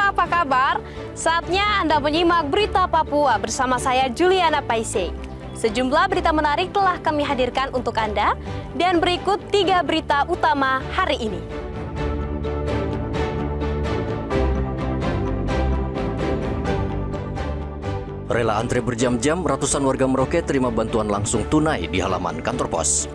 semua, apa kabar? Saatnya Anda menyimak berita Papua bersama saya Juliana Paisei. Sejumlah berita menarik telah kami hadirkan untuk Anda dan berikut 3 berita utama hari ini. Rela antre berjam-jam, ratusan warga Merauke terima bantuan langsung tunai di halaman kantor pos.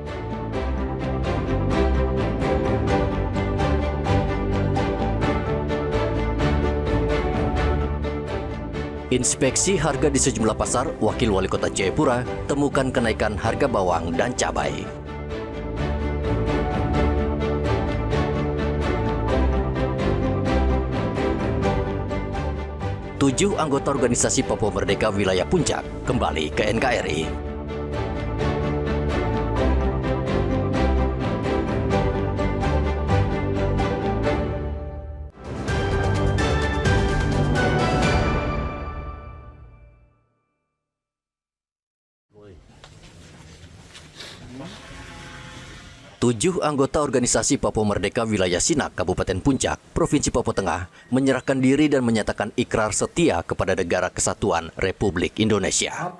Inspeksi harga di sejumlah pasar, Wakil Wali Kota Jayapura temukan kenaikan harga bawang dan cabai. Tujuh anggota organisasi Papua Merdeka Wilayah Puncak kembali ke NKRI. Tujuh anggota organisasi Papua Merdeka Wilayah Sinak, Kabupaten Puncak, Provinsi Papua Tengah, menyerahkan diri dan menyatakan ikrar setia kepada Negara Kesatuan Republik Indonesia.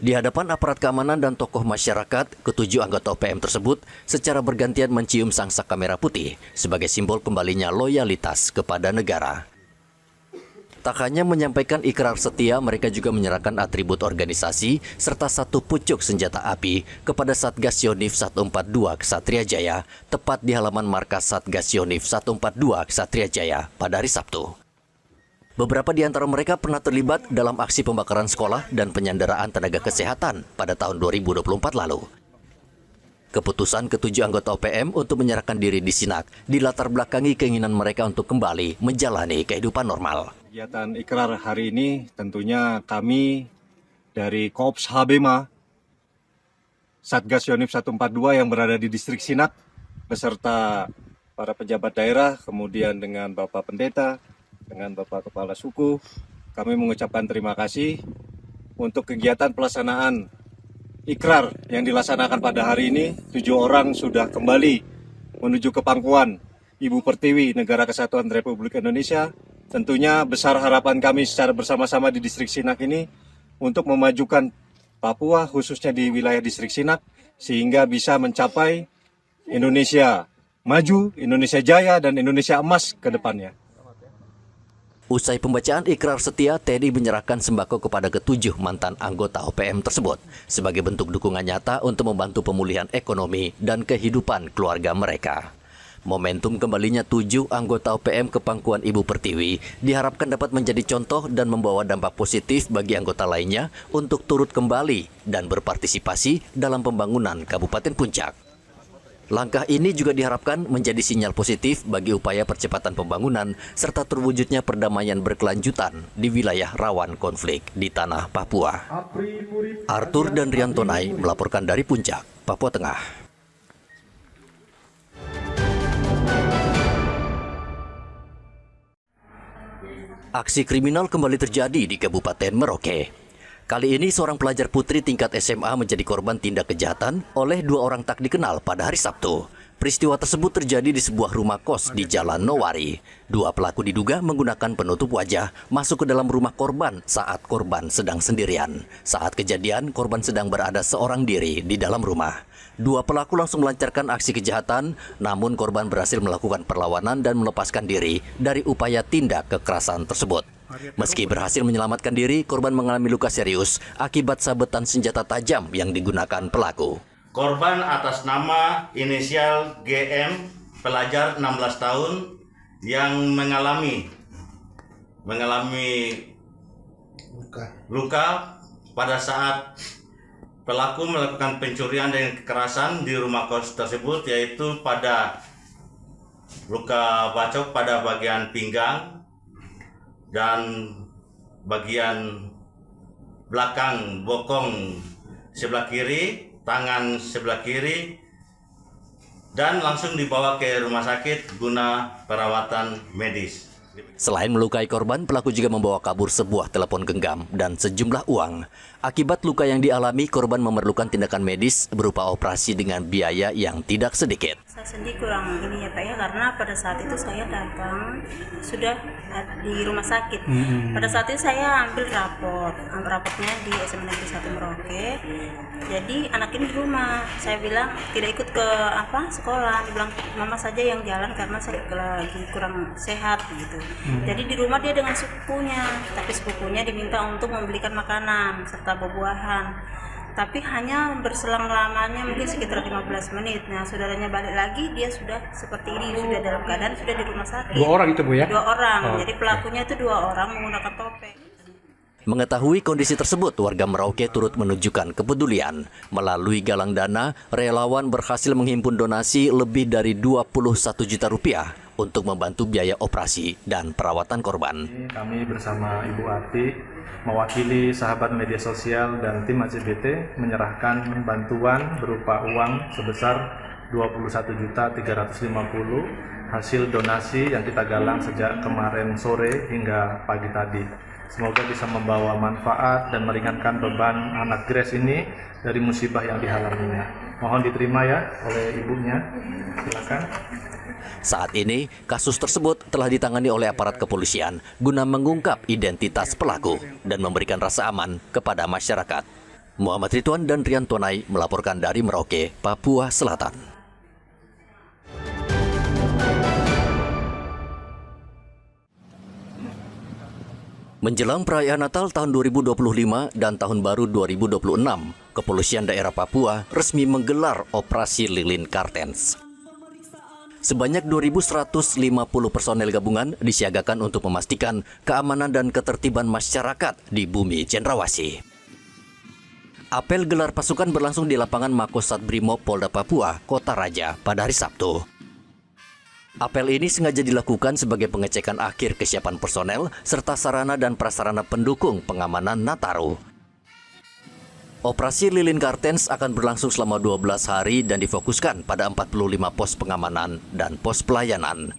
Di hadapan aparat keamanan dan tokoh masyarakat, ketujuh anggota OPM tersebut secara bergantian mencium sangsaka merah putih sebagai simbol kembalinya loyalitas kepada negara. Tak hanya menyampaikan ikrar setia, mereka juga menyerahkan atribut organisasi serta satu pucuk senjata api kepada Satgas Yonif 142 Ksatria Jaya, tepat di halaman markas Satgas Yonif 142 Ksatria Jaya pada hari Sabtu. Beberapa di antara mereka pernah terlibat dalam aksi pembakaran sekolah dan penyanderaan tenaga kesehatan pada tahun 2024 lalu. Keputusan ketujuh anggota OPM untuk menyerahkan diri di Sinak dilatar belakangi keinginan mereka untuk kembali menjalani kehidupan normal. Kegiatan ikrar hari ini tentunya kami dari Korps Habema Satgas Yonif 142 yang berada di distrik Sinak beserta para pejabat daerah, kemudian dengan Bapak Pendeta, dengan Bapak Kepala Suku, kami mengucapkan terima kasih untuk kegiatan pelaksanaan ikrar yang dilaksanakan pada hari ini. 7 orang sudah kembali menuju ke pangkuan Ibu Pertiwi Negara Kesatuan Republik Indonesia. Tentunya besar harapan kami secara bersama-sama di distrik Sinak ini untuk memajukan Papua, khususnya di wilayah distrik Sinak, sehingga bisa mencapai Indonesia maju, Indonesia jaya, dan Indonesia emas ke depannya. Usai pembacaan ikrar setia, TNI menyerahkan sembako kepada ketujuh mantan anggota OPM tersebut sebagai bentuk dukungan nyata untuk membantu pemulihan ekonomi dan kehidupan keluarga mereka. Momentum kembalinya 7 anggota OPM ke pangkuan Ibu Pertiwi diharapkan dapat menjadi contoh dan membawa dampak positif bagi anggota lainnya untuk turut kembali dan berpartisipasi dalam pembangunan Kabupaten Puncak. Langkah ini juga diharapkan menjadi sinyal positif bagi upaya percepatan pembangunan serta terwujudnya perdamaian berkelanjutan di wilayah rawan konflik di tanah Papua. Arthur dan Riantonai melaporkan dari Puncak, Papua Tengah. Aksi kriminal kembali terjadi di Kabupaten Merauke. Kali ini seorang pelajar putri tingkat SMA menjadi korban tindak kejahatan oleh 2 orang tak dikenal pada hari Sabtu. Peristiwa tersebut terjadi di sebuah rumah kos di Jalan Nowari. 2 pelaku diduga menggunakan penutup wajah masuk ke dalam rumah korban saat korban sedang sendirian. Saat kejadian, korban sedang berada seorang diri di dalam rumah. 2 pelaku langsung melancarkan aksi kejahatan, namun korban berhasil melakukan perlawanan dan melepaskan diri dari upaya tindak kekerasan tersebut. Meski berhasil menyelamatkan diri, korban mengalami luka serius akibat sabetan senjata tajam yang digunakan pelaku. Korban atas nama inisial GM, pelajar 16 tahun yang mengalami luka pada saat pelaku melakukan pencurian dan kekerasan di rumah kos tersebut, yaitu pada luka bacok pada bagian pinggang dan bagian belakang bokong sebelah kiri, tangan sebelah kiri, dan langsung dibawa ke rumah sakit guna perawatan medis. Selain melukai korban, pelaku juga membawa kabur sebuah telepon genggam dan sejumlah uang. Akibat luka yang dialami, korban memerlukan tindakan medis berupa operasi dengan biaya yang tidak sedikit. Saya sendiri kurang ini ya Pak ya, karena pada saat itu saya datang sudah di rumah sakit. Pada saat itu saya ambil raportnya di SMA Negeri 1 Merauke. Jadi anak ini di rumah. Saya bilang tidak ikut ke sekolah. Dia bilang mama saja yang jalan karena saya lagi kurang sehat gitu. Jadi di rumah dia dengan sepupunya, tapi sepupunya diminta untuk membelikan makanan serta buah-buahan. Tapi hanya berselang lamanya mungkin sekitar 15 menit. Nah, saudaranya balik lagi, dia sudah seperti ini, sudah dalam keadaan sudah di rumah sakit. 2 orang itu Bu ya? 2 orang. Jadi pelakunya itu 2 orang menggunakan topeng. Mengetahui kondisi tersebut, warga Merauke turut menunjukkan kepedulian. Melalui galang dana, relawan berhasil menghimpun donasi lebih dari 21 juta rupiah untuk membantu biaya operasi dan perawatan korban. Kami bersama Ibu Ati mewakili sahabat media sosial dan tim ACBT menyerahkan bantuan berupa uang sebesar 21.350.000 hasil donasi yang kita galang sejak kemarin sore hingga pagi tadi. Semoga bisa membawa manfaat dan meringankan beban anak Grace ini dari musibah yang dialaminya. Mohon diterima ya oleh ibunya. Silakan. Saat ini, kasus tersebut telah ditangani oleh aparat kepolisian guna mengungkap identitas pelaku dan memberikan rasa aman kepada masyarakat. Muhammad Ridwan dan Rian Tonai melaporkan dari Merauke, Papua Selatan. Menjelang perayaan Natal tahun 2025 dan Tahun Baru 2026, Kepolisian Daerah Papua resmi menggelar Operasi Lilin Kartens. Sebanyak 2.150 personel gabungan disiagakan untuk memastikan keamanan dan ketertiban masyarakat di bumi Cendrawasih. Apel gelar pasukan berlangsung di lapangan Makosat Brimob Polda Papua, Kota Raja pada hari Sabtu. Apel ini sengaja dilakukan sebagai pengecekan akhir kesiapan personel serta sarana dan prasarana pendukung pengamanan Nataru. Operasi Lilin Kartens akan berlangsung selama 12 hari dan difokuskan pada 45 pos pengamanan dan pos pelayanan.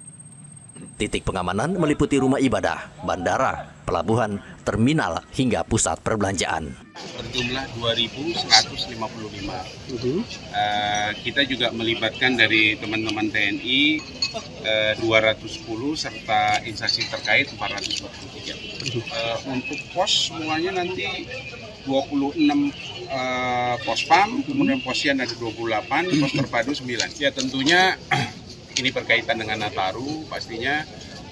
Titik pengamanan meliputi rumah ibadah, bandara, pelabuhan, terminal, hingga pusat perbelanjaan. Berjumlah 2.155. Kita juga melibatkan dari teman-teman TNI 210 serta instansi terkait 423. Untuk pos semuanya nanti 26 pos PAM, kemudian posyan ada 28, pos terpadu 9. Ya tentunya ini berkaitan dengan Nataru, pastinya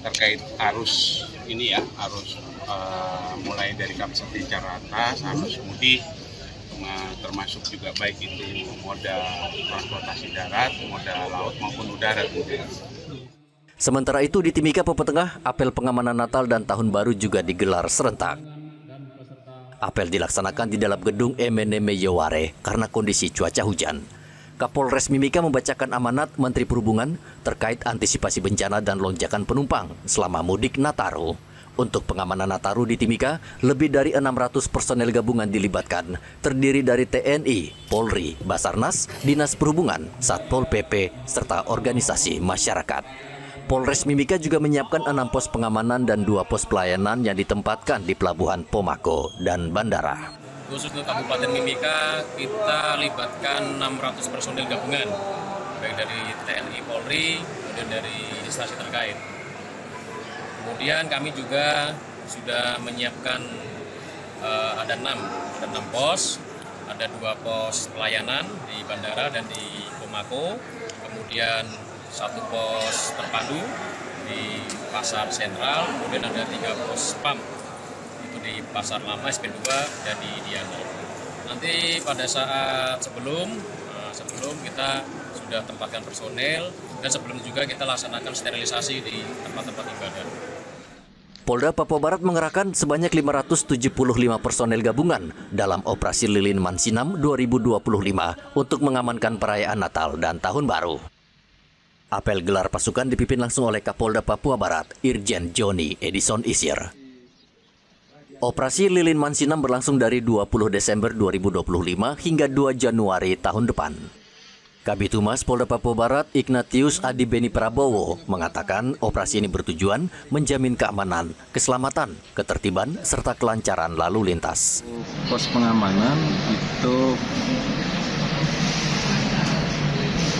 terkait arus ini ya, arus mulai dari Kapasitas atas, arus mudik, termasuk juga baik itu moda transportasi darat, moda laut maupun udara. Sementara itu di Timika, Papua Tengah, apel pengamanan Natal dan Tahun Baru juga digelar serentak. Apel dilaksanakan di dalam gedung MNM Yoware karena kondisi cuaca hujan. Kapolres Mimika membacakan amanat Menteri Perhubungan terkait antisipasi bencana dan lonjakan penumpang selama mudik Nataru. Untuk pengamanan Nataru di Timika, lebih dari 600 personel gabungan dilibatkan, terdiri dari TNI, Polri, Basarnas, Dinas Perhubungan, Satpol PP, serta organisasi masyarakat. Polres Mimika juga menyiapkan 6 pos pengamanan dan 2 pos pelayanan yang ditempatkan di Pelabuhan Pomako dan Bandara. Khusus untuk Kabupaten Mimika, kita libatkan 600 personil gabungan, baik dari TNI, Polri, kemudian dari instansi terkait. Kemudian kami juga sudah menyiapkan ada 6 pos, ada 2 pos pelayanan di Bandara dan di Pomako, kemudian 1 pos terpadu di Pasar Sentral, kemudian ada 3 pos PAM, itu di Pasar Lama, SP2, dan di Diana. Nanti pada saat sebelum kita sudah tempatkan personel, dan sebelum juga kita laksanakan sterilisasi di tempat-tempat ibadah. Polda Papua Barat mengerahkan sebanyak 575 personel gabungan dalam Operasi Lilin Mansinam 2025 untuk mengamankan perayaan Natal dan Tahun Baru. Apel gelar pasukan dipimpin langsung oleh Kapolda Papua Barat, Irjen Joni Edison Isir. Operasi Lilin Mansinam berlangsung dari 20 Desember 2025 hingga 2 Januari tahun depan. Kabid Humas Polda Papua Barat, Ignatius Adi Beni Prabowo, mengatakan operasi ini bertujuan menjamin keamanan, keselamatan, ketertiban, serta kelancaran lalu lintas. Pos pengamanan itu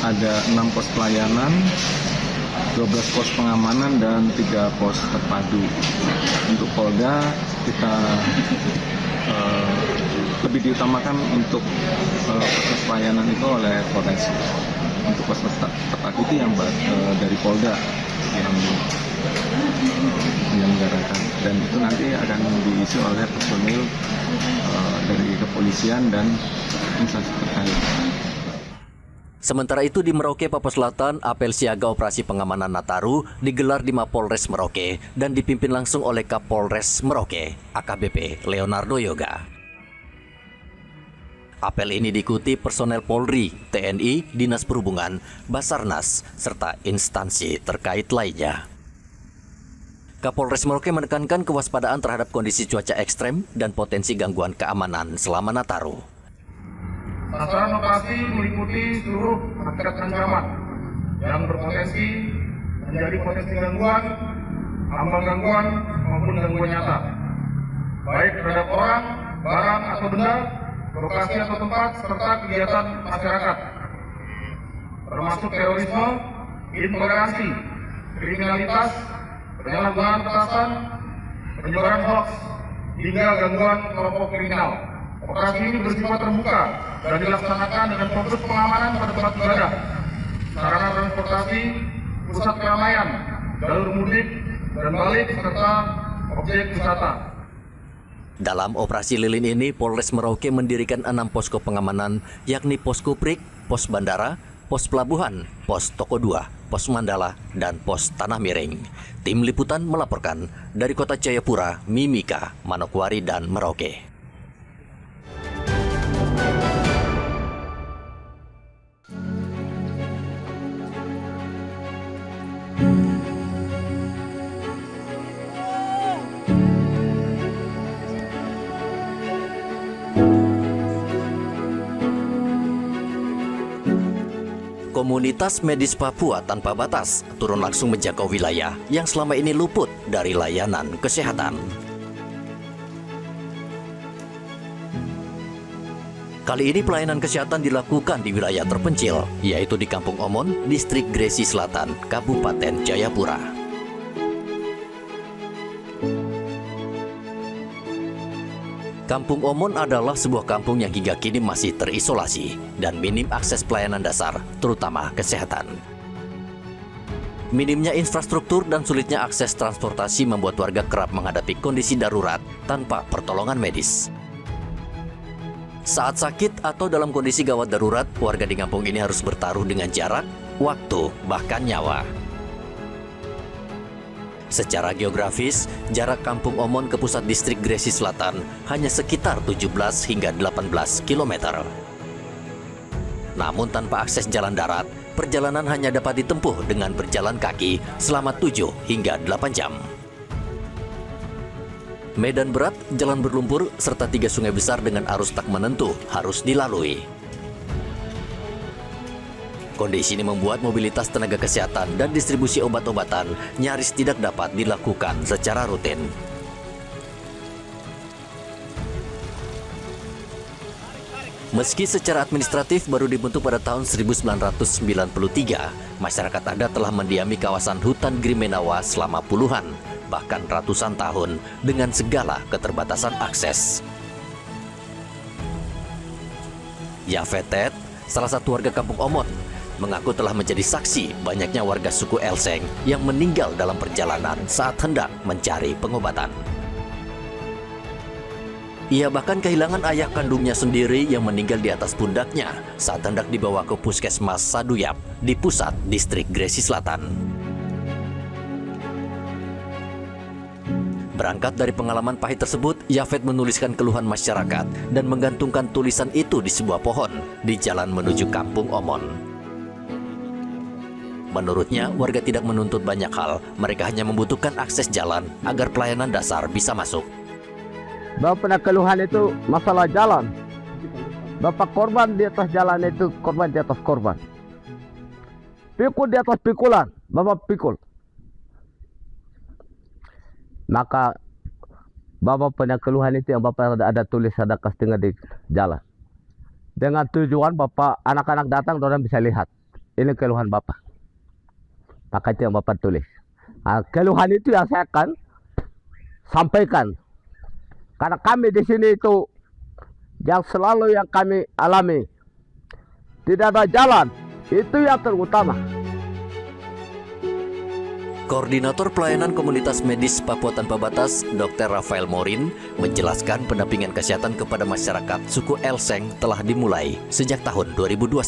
ada 6 pos pelayanan, 12 pos pengamanan, dan 3 pos terpadu. Untuk Polda kita lebih diutamakan untuk pos pelayanan itu oleh Polres. Untuk pos terpadu itu yang dari Polda yang menyelenggarakan, dan itu nanti akan diisi oleh personil dari kepolisian dan instansi terkait. Sementara itu di Merauke, Papua Selatan, apel siaga operasi pengamanan Nataru digelar di Mapolres Merauke dan dipimpin langsung oleh Kapolres Merauke, AKBP Leonardo Yoga. Apel ini diikuti personel Polri, TNI, Dinas Perhubungan, Basarnas, serta instansi terkait lainnya. Kapolres Merauke menekankan kewaspadaan terhadap kondisi cuaca ekstrem dan potensi gangguan keamanan selama Nataru. Sasaran operasi meliputi seluruh hakikat ancaman yang berpotensi menjadi potensi gangguan, ambang gangguan maupun gangguan nyata, baik terhadap orang, barang atau benda, lokasi atau tempat, serta kegiatan masyarakat, termasuk terorisme, intoleransi, kriminalitas, penyalahgunaan petasan, penyebaran hoax, hingga gangguan kelompok kriminal. Operasi ini bersifat terbuka dan dilaksanakan dengan fokus pengamanan pada tempat ibadah, sarana transportasi, pusat keramaian, jalur mudik dan balik, serta objek wisata. Dalam operasi lilin ini, Polres Merauke mendirikan 6 posko pengamanan, yakni Posko Prik, Pos Bandara, Pos Pelabuhan, Pos Toko 2, Pos Mandala, dan Pos Tanah Miring. Tim Liputan melaporkan dari Kota Jayapura, Mimika, Manokwari, dan Merauke. Komunitas medis Papua Tanpa Batas turun langsung menjangkau wilayah yang selama ini luput dari layanan kesehatan. Kali ini pelayanan kesehatan dilakukan di wilayah terpencil, yaitu di Kampung Omon, Distrik Gresi Selatan, Kabupaten Jayapura. Kampung Omon adalah sebuah kampung yang hingga kini masih terisolasi dan minim akses pelayanan dasar, terutama kesehatan. Minimnya infrastruktur dan sulitnya akses transportasi membuat warga kerap menghadapi kondisi darurat tanpa pertolongan medis. Saat sakit atau dalam kondisi gawat darurat, warga di kampung ini harus bertaruh dengan jarak, waktu, bahkan nyawa. Secara geografis, jarak Kampung Omon ke pusat distrik Gresi Selatan hanya sekitar 17 hingga 18 km. Namun tanpa akses jalan darat, perjalanan hanya dapat ditempuh dengan berjalan kaki selama 7 hingga 8 jam. Medan berat, jalan berlumpur, serta 3 sungai besar dengan arus tak menentu harus dilalui. Kondisi ini membuat mobilitas tenaga kesehatan dan distribusi obat-obatan nyaris tidak dapat dilakukan secara rutin. Meski secara administratif baru dibentuk pada tahun 1993, masyarakat adat telah mendiami kawasan hutan Grimenawa selama puluhan, bahkan ratusan tahun dengan segala keterbatasan akses. Yafetet, salah satu warga Kampung Omon, mengaku telah menjadi saksi banyaknya warga suku Elseng yang meninggal dalam perjalanan saat hendak mencari pengobatan. Ia bahkan kehilangan ayah kandungnya sendiri yang meninggal di atas pundaknya saat hendak dibawa ke Puskesmas Saduyap di pusat distrik Gresi Selatan. Berangkat dari pengalaman pahit tersebut, Yafet menuliskan keluhan masyarakat dan menggantungkan tulisan itu di sebuah pohon di jalan menuju Kampung Omon. Menurutnya, warga tidak menuntut banyak hal, mereka hanya membutuhkan akses jalan agar pelayanan dasar bisa masuk. Bapak keluhan itu masalah jalan. Bapak korban di atas jalan itu, korban di atas korban. Pikul di atas pikulan, Bapak pikul. Maka Bapak punya keluhan itu yang Bapak ada tulis, ada kastingan di jalan. Dengan tujuan Bapak, anak-anak datang, orang bisa lihat. Ini keluhan Bapak. Maka itu yang Bapak tulis. Nah, keluhan itu yang saya akan sampaikan. Karena kami di sini itu yang selalu yang kami alami. Tidak ada jalan. Itu yang terutama. Koordinator Pelayanan Komunitas Medis Papua Tanpa Batas, Dr. Rafael Morin, menjelaskan pendampingan kesehatan kepada masyarakat suku Elseng telah dimulai sejak tahun 2021.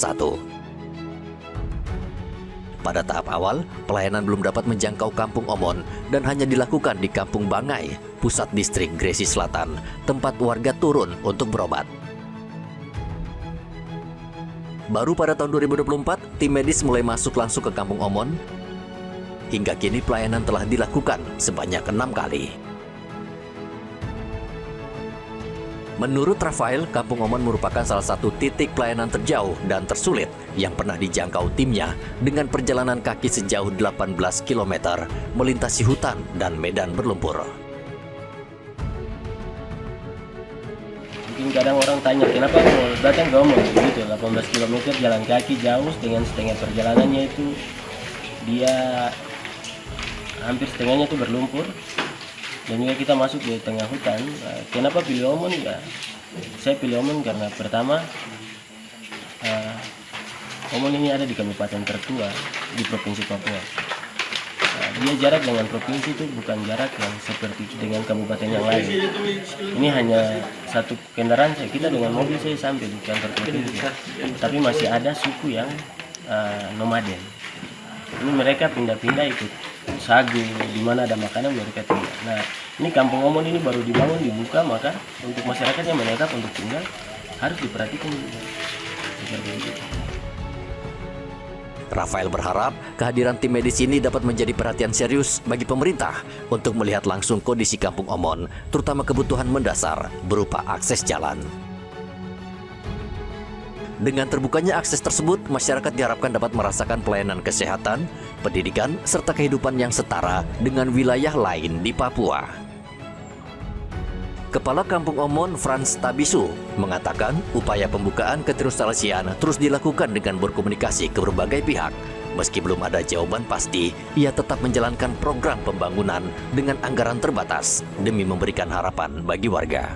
Pada tahap awal, pelayanan belum dapat menjangkau Kampung Omon dan hanya dilakukan di Kampung Bangai, pusat distrik Gresi Selatan, tempat warga turun untuk berobat. Baru pada tahun 2024, tim medis mulai masuk langsung ke Kampung Omon. Hingga kini pelayanan telah dilakukan sebanyak 6 kali. Menurut Rafael, Kampung Omon merupakan salah satu titik pelayanan terjauh dan tersulit yang pernah dijangkau timnya dengan perjalanan kaki sejauh 18 km melintasi hutan dan medan berlumpur. Mungkin kadang orang tanya, kenapa mau datang ke Omon begitu, 18 km jalan kaki jauh dengan setengah perjalanannya itu dia hampir setengahnya itu berlumpur dan juga kita masuk di tengah hutan. Kenapa pilih Omon? Ya, saya pilih Omon karena pertama Omon ini ada di kabupaten tertua di provinsi Papua. Dia jarak dengan provinsi itu bukan jarak yang seperti dengan kabupaten yang lain. Ini hanya satu kendaraan saya, kita dengan mobil saya sampai di kantor provinsi. Tapi masih ada suku yang nomaden. Ini mereka pindah-pindah ikut sagu, di mana ada makanan mereka tinggal. Nah, ini Kampung Omon ini baru dibangun, dibuka, maka untuk masyarakat yang menetap untuk tinggal harus diperhatikan juga. Seperti itu. Rafael berharap kehadiran tim medis ini dapat menjadi perhatian serius bagi pemerintah untuk melihat langsung kondisi Kampung Omon, terutama kebutuhan mendasar berupa akses jalan. Dengan terbukanya akses tersebut, masyarakat diharapkan dapat merasakan pelayanan kesehatan, pendidikan, serta kehidupan yang setara dengan wilayah lain di Papua. Kepala Kampung Omon, Frans Tabisu, mengatakan upaya pembukaan keterusalasian terus dilakukan dengan berkomunikasi ke berbagai pihak. Meski belum ada jawaban pasti, ia tetap menjalankan program pembangunan dengan anggaran terbatas demi memberikan harapan bagi warga.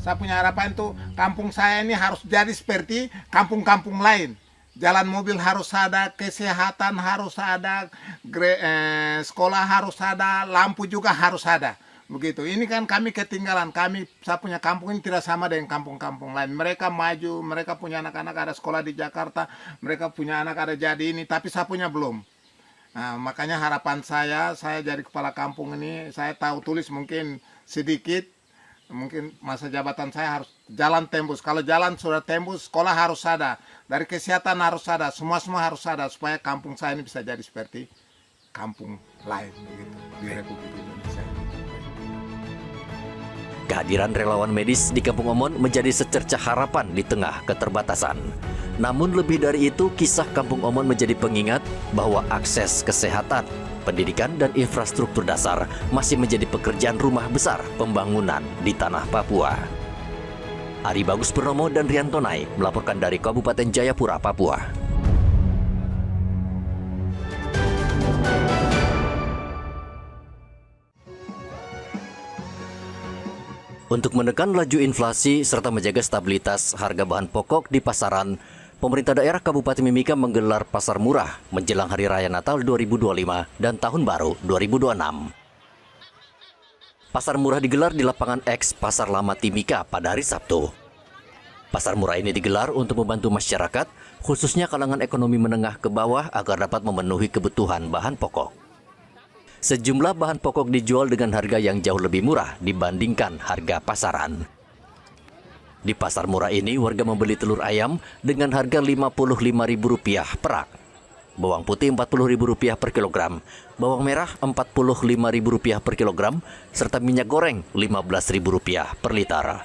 Saya punya harapan tuh kampung saya ini harus jadi seperti kampung-kampung lain. Jalan mobil harus ada, kesehatan harus ada, sekolah harus ada, lampu juga harus ada. Begitu. Ini kan kami ketinggalan. Saya punya kampung ini tidak sama dengan kampung-kampung lain. Mereka maju, mereka punya anak-anak ada sekolah di Jakarta, mereka punya anak ada jadi ini, tapi saya punya belum. Nah, makanya harapan saya jadi kepala kampung ini, saya tahu tulis mungkin sedikit, mungkin masa jabatan saya harus jalan tembus. Kalau jalan sudah tembus, sekolah harus ada, dari kesehatan harus ada, semua harus ada supaya kampung saya ini bisa jadi seperti kampung lain begitu di Republik Indonesia. Kehadiran relawan medis di Kampung Omon menjadi secercah harapan di tengah keterbatasan. Namun lebih dari itu, kisah Kampung Omon menjadi pengingat bahwa akses kesehatan, pendidikan, dan infrastruktur dasar masih menjadi pekerjaan rumah besar pembangunan di tanah Papua. Ari Bagus Purnomo dan Rianto Nai melaporkan dari Kabupaten Jayapura, Papua. Untuk menekan laju inflasi serta menjaga stabilitas harga bahan pokok di pasaran, pemerintah daerah Kabupaten Mimika menggelar pasar murah menjelang Hari Raya Natal 2025 dan Tahun Baru 2026. Pasar murah digelar di lapangan X Pasar Lama Timika pada hari Sabtu. Pasar murah ini digelar untuk membantu masyarakat, khususnya kalangan ekonomi menengah ke bawah agar dapat memenuhi kebutuhan bahan pokok. Sejumlah bahan pokok dijual dengan harga yang jauh lebih murah dibandingkan harga pasaran. Di pasar murah ini, warga membeli telur ayam dengan harga Rp55.000 per rak, bawang putih Rp40.000 per kilogram, bawang merah Rp45.000 per kilogram, serta minyak goreng Rp15.000 per liter.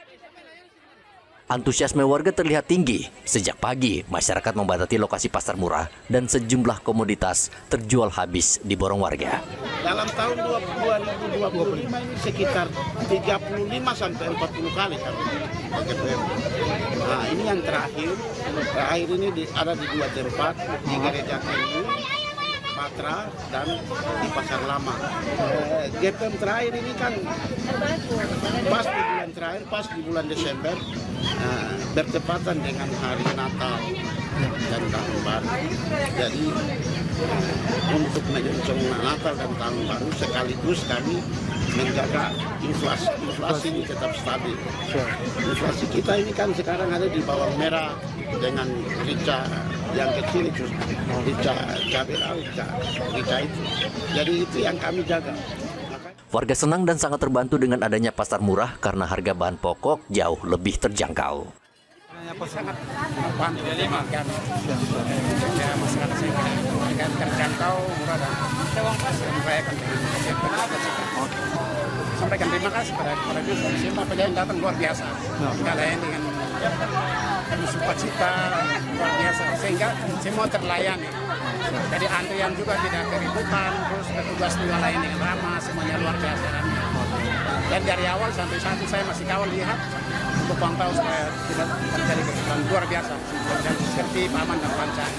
Antusiasme warga terlihat tinggi. Sejak pagi, masyarakat membadati lokasi pasar murah dan sejumlah komoditas terjual habis di borong warga. Dalam tahun 2025 ini sekitar 35 sampai 40 kali kami pakai PM. Nah, ini yang terakhir ini ada di 2 tempat, di Gereja Kendi, Patra, dan di Pasar Lama. GPM terakhir ini kan pas di bulan Desember, bertepatan dengan hari Natal dan Tahun Baru. Jadi untuk menjelang Natal dan Tahun Baru sekaligus kami menjaga inflasi ini tetap stabil. Inflasi kita ini kan sekarang ada di bawang merah dengan rica yang kecil itu, rica cabai rawit, rica itu. Jadi itu yang kami jaga. Warga senang dan sangat terbantu dengan adanya pasar murah karena harga bahan pokok jauh lebih terjangkau. Sangat membantu kan. Masyarakat sehingga terjangkau, murah dan sampaikan terima kasih pada siapa yang datang luar biasa. Kalian dengan sukacita luar biasa sehingga semua terlayani. Jadi antrian juga tidak keributan, terus petugas juga lain dengan ramah, semuanya luar biasa. Dan dari awal sampai saat ini saya masih kawal lihat untuk pantau supaya tidak terjadi kesulitan luar biasa dan seperti aman dan lancar.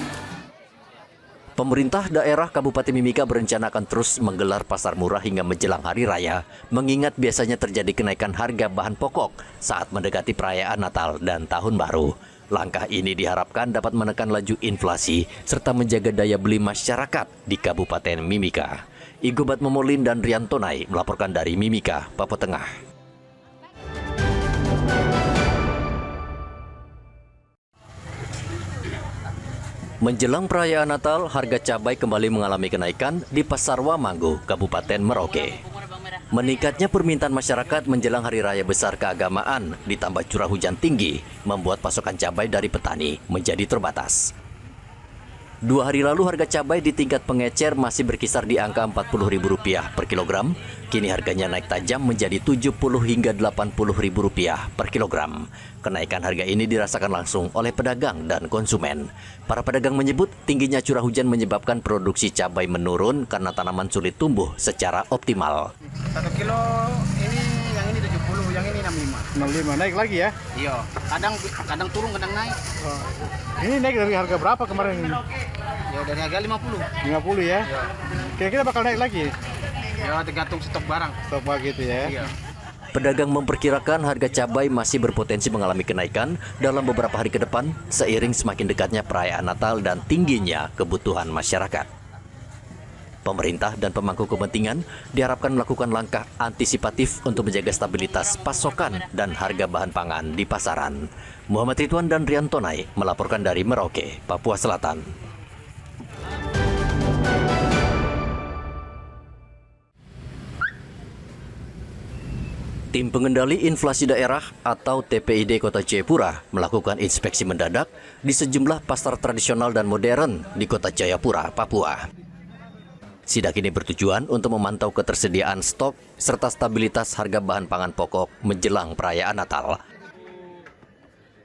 Pemerintah daerah Kabupaten Mimika berencana akan terus menggelar pasar murah hingga menjelang Hari Raya, mengingat biasanya terjadi kenaikan harga bahan pokok saat mendekati perayaan Natal dan Tahun Baru. Langkah ini diharapkan dapat menekan laju inflasi serta menjaga daya beli masyarakat di Kabupaten Mimika. Igobat Momolin dan Riantonai melaporkan dari Mimika, Papua Tengah. Menjelang perayaan Natal, harga cabai kembali mengalami kenaikan di Pasar Wamanggo, Kabupaten Merauke. Meningkatnya permintaan masyarakat menjelang Hari Raya Besar Keagamaan ditambah curah hujan tinggi membuat pasokan cabai dari petani menjadi terbatas. 2 hari lalu harga cabai di tingkat pengecer masih berkisar di angka Rp40.000 per kilogram. Kini harganya naik tajam menjadi Rp70 hingga Rp80.000 per kilogram. Kenaikan harga ini dirasakan langsung oleh pedagang dan konsumen. Para pedagang menyebut tingginya curah hujan menyebabkan produksi cabai menurun karena tanaman sulit tumbuh secara optimal. 1 kilo ini, yang ini 70, yang ini 65. 65 naik lagi ya? Iya, kadang turun, kadang naik. Ini naik dari harga berapa kemarin? Ya dari harga 50. 50 ya? Iya. Kira-kira bakal naik lagi? Ya tergantung stok barang. Stok begitu ya? Iya. Pedagang memperkirakan harga cabai masih berpotensi mengalami kenaikan dalam beberapa hari ke depan seiring semakin dekatnya perayaan Natal dan tingginya kebutuhan masyarakat. Pemerintah dan pemangku kepentingan diharapkan melakukan langkah antisipatif untuk menjaga stabilitas pasokan dan harga bahan pangan di pasaran. Muhammad Ridwan dan Riantonai melaporkan dari Merauke, Papua Selatan. Tim Pengendali Inflasi Daerah atau TPID Kota Jayapura melakukan inspeksi mendadak di sejumlah pasar tradisional dan modern di Kota Jayapura, Papua. Sidak ini bertujuan untuk memantau ketersediaan stok serta stabilitas harga bahan pangan pokok menjelang perayaan Natal.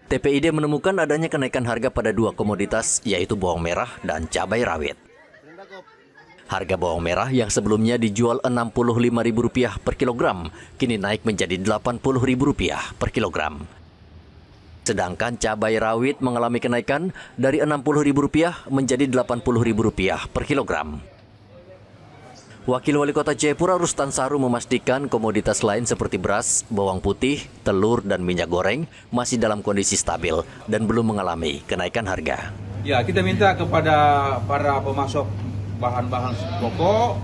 TPID menemukan adanya kenaikan harga pada 2 komoditas yaitu bawang merah dan cabai rawit. Harga bawang merah yang sebelumnya dijual Rp65.000 per kilogram, kini naik menjadi Rp80.000 per kilogram. Sedangkan cabai rawit mengalami kenaikan dari Rp60.000 menjadi Rp80.000 per kilogram. Wakil Wali Kota Jayapura Rustan Saru memastikan komoditas lain seperti beras, bawang putih, telur, dan minyak goreng masih dalam kondisi stabil dan belum mengalami kenaikan harga. Ya, kita minta kepada para pemasok bahan-bahan pokok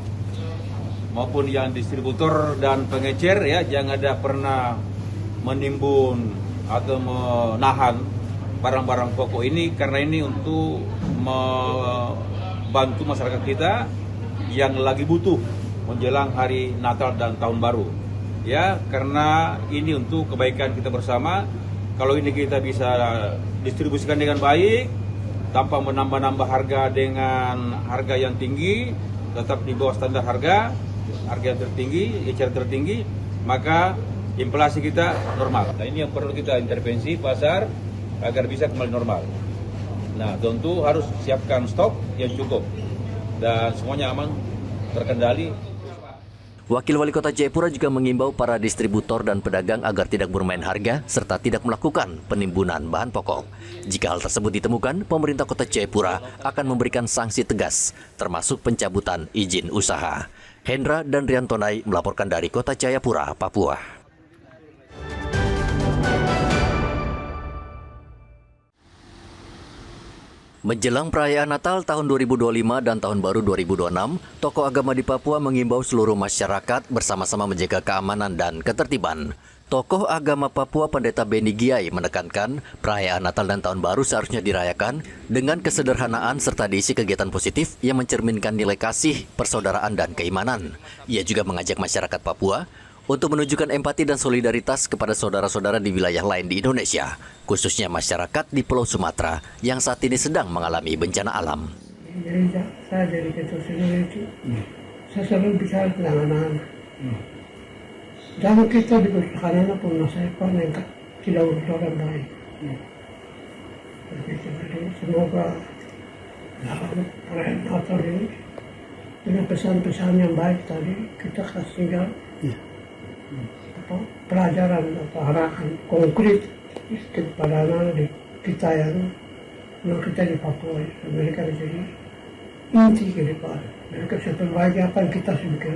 maupun yang distributor dan pengecer ya, jangan ada pernah menimbun atau menahan barang-barang pokok ini karena ini untuk membantu masyarakat kita yang lagi butuh menjelang hari Natal dan Tahun Baru. Ya, karena ini untuk kebaikan kita bersama. Kalau ini kita bisa distribusikan dengan baik tanpa menambah-nambah harga dengan harga yang tinggi, tetap di bawah standar harga yang tertinggi, eceran tertinggi, maka inflasi kita normal. Nah, ini yang perlu kita intervensi pasar agar bisa kembali normal. Nah, tentu harus siapkan stok yang cukup dan semuanya aman, terkendali. Wakil Wali Kota Jayapura juga mengimbau para distributor dan pedagang agar tidak bermain harga serta tidak melakukan penimbunan bahan pokok. Jika hal tersebut ditemukan, pemerintah Kota Jayapura akan memberikan sanksi tegas, termasuk pencabutan izin usaha. Hendra dan Riantonai melaporkan dari Kota Jayapura, Papua. Menjelang perayaan Natal tahun 2025 dan Tahun Baru 2026, tokoh agama di Papua mengimbau seluruh masyarakat bersama-sama menjaga keamanan dan ketertiban. Tokoh agama Papua Pendeta Beni Giai menekankan perayaan Natal dan Tahun Baru seharusnya dirayakan dengan kesederhanaan serta diisi kegiatan positif yang mencerminkan nilai kasih, persaudaraan, dan keimanan. Ia juga mengajak masyarakat Papua untuk menunjukkan empati dan solidaritas kepada saudara-saudara di wilayah lain di Indonesia, khususnya masyarakat di Pulau Sumatera yang saat ini sedang mengalami bencana alam. Jadi saya dari ketua sendiri itu, saya selalu bicara dengan anak-anak. Jangan kita diberikan anak pun masa depan yang tidak orang baik. Jadi semoga perayaan Natal ini dengan pesan-pesan yang baik tadi kita kasih pelajaran atau arahan konkret kepada anak-anak kita yang kita di Papua. Mereka jadi inti ke depan. Mereka seperti apa yang kita sebutkan.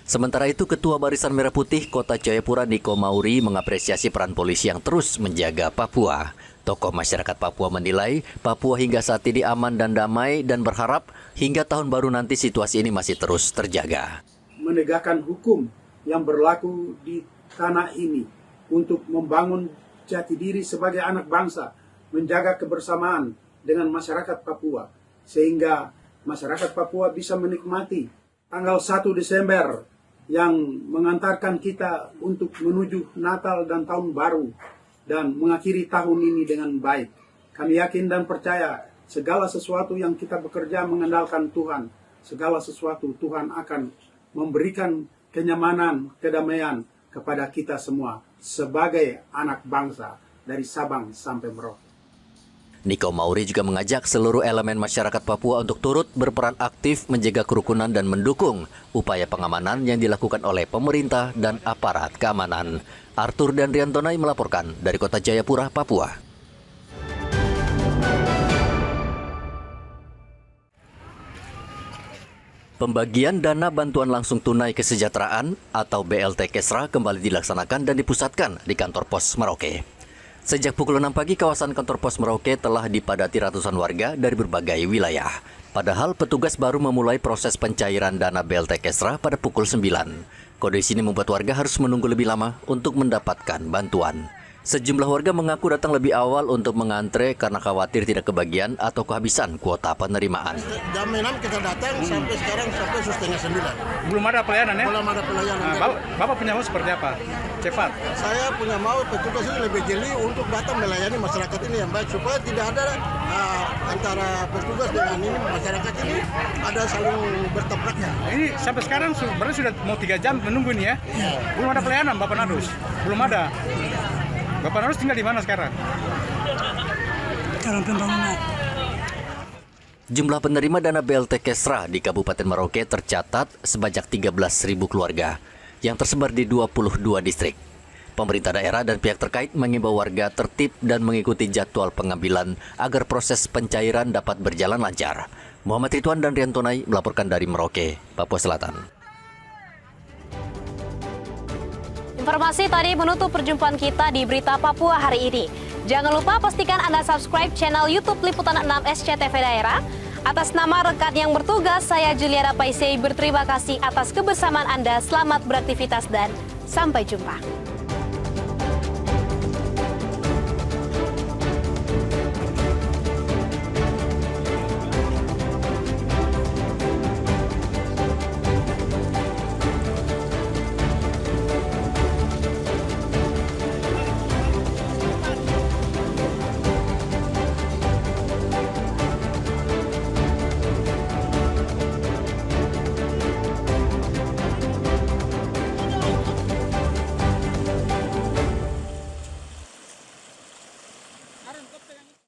Sementara itu, Ketua Barisan Merah Putih Kota Jayapura Niko Mauri mengapresiasi peran polisi yang terus menjaga Papua. Tokoh masyarakat Papua menilai Papua hingga saat ini aman dan damai dan berharap hingga tahun baru nanti situasi ini masih terus terjaga. Menegakkan hukum yang berlaku di tanah ini untuk membangun jati diri sebagai anak bangsa, menjaga kebersamaan dengan masyarakat Papua, sehingga masyarakat Papua bisa menikmati tanggal 1 Desember yang mengantarkan kita untuk menuju Natal dan Tahun Baru dan mengakhiri tahun ini dengan baik. Kami yakin dan percaya segala sesuatu yang kita bekerja mengandalkan Tuhan, segala sesuatu Tuhan akan memberikan kenyamanan, kedamaian kepada kita semua sebagai anak bangsa dari Sabang sampai Merauke. Niko Mauri juga mengajak seluruh elemen masyarakat Papua untuk turut berperan aktif menjaga kerukunan dan mendukung upaya pengamanan yang dilakukan oleh pemerintah dan aparat keamanan. Arthur dan Riantonai melaporkan dari Kota Jayapura, Papua. Pembagian dana bantuan langsung tunai kesejahteraan atau BLT Kesra kembali dilaksanakan dan dipusatkan di kantor pos Merauke. Sejak pukul 6 pagi, kawasan kantor pos Merauke telah dipadati ratusan warga dari berbagai wilayah. Padahal petugas baru memulai proses pencairan dana BLT Kesra pada pukul 9. Kondisi ini membuat warga harus menunggu lebih lama untuk mendapatkan bantuan. Sejumlah warga mengaku datang lebih awal untuk mengantre karena khawatir tidak kebagian atau kehabisan kuota penerimaan. Jam 6 kita datang sampai sekarang sampai setengah 9. Belum ada pelayanan ya? Belum ada pelayanan. Bapak punya mau seperti apa? Cepat? Saya punya mau petugas ini lebih jeli untuk datang melayani masyarakat ini yang baik supaya tidak ada antara petugas dengan ini masyarakat ini ada saling bertabraknya. Ini sampai sekarang berarti sudah mau 3 jam menunggu nih ya? Belum ada pelayanan Bapak Nadus? Belum ada? Bapak Nadus tinggal di mana sekarang? Dalam pembangunan. Jumlah penerima dana BLT Kesra di Kabupaten Merauke tercatat sebanyak 13.000 keluarga yang tersebar di 22 distrik. Pemerintah daerah dan pihak terkait mengimbau warga tertib dan mengikuti jadwal pengambilan agar proses pencairan dapat berjalan lancar. Muhammad Ridwan dan Riantonai melaporkan dari Merauke, Papua Selatan. Informasi tadi menutup perjumpaan kita di Berita Papua hari ini. Jangan lupa pastikan Anda subscribe channel YouTube Liputan 6 SCTV Daerah. Atas nama rekan yang bertugas, saya Juliana Paisei berterima kasih atas kebersamaan Anda. Selamat beraktivitas dan sampai jumpa.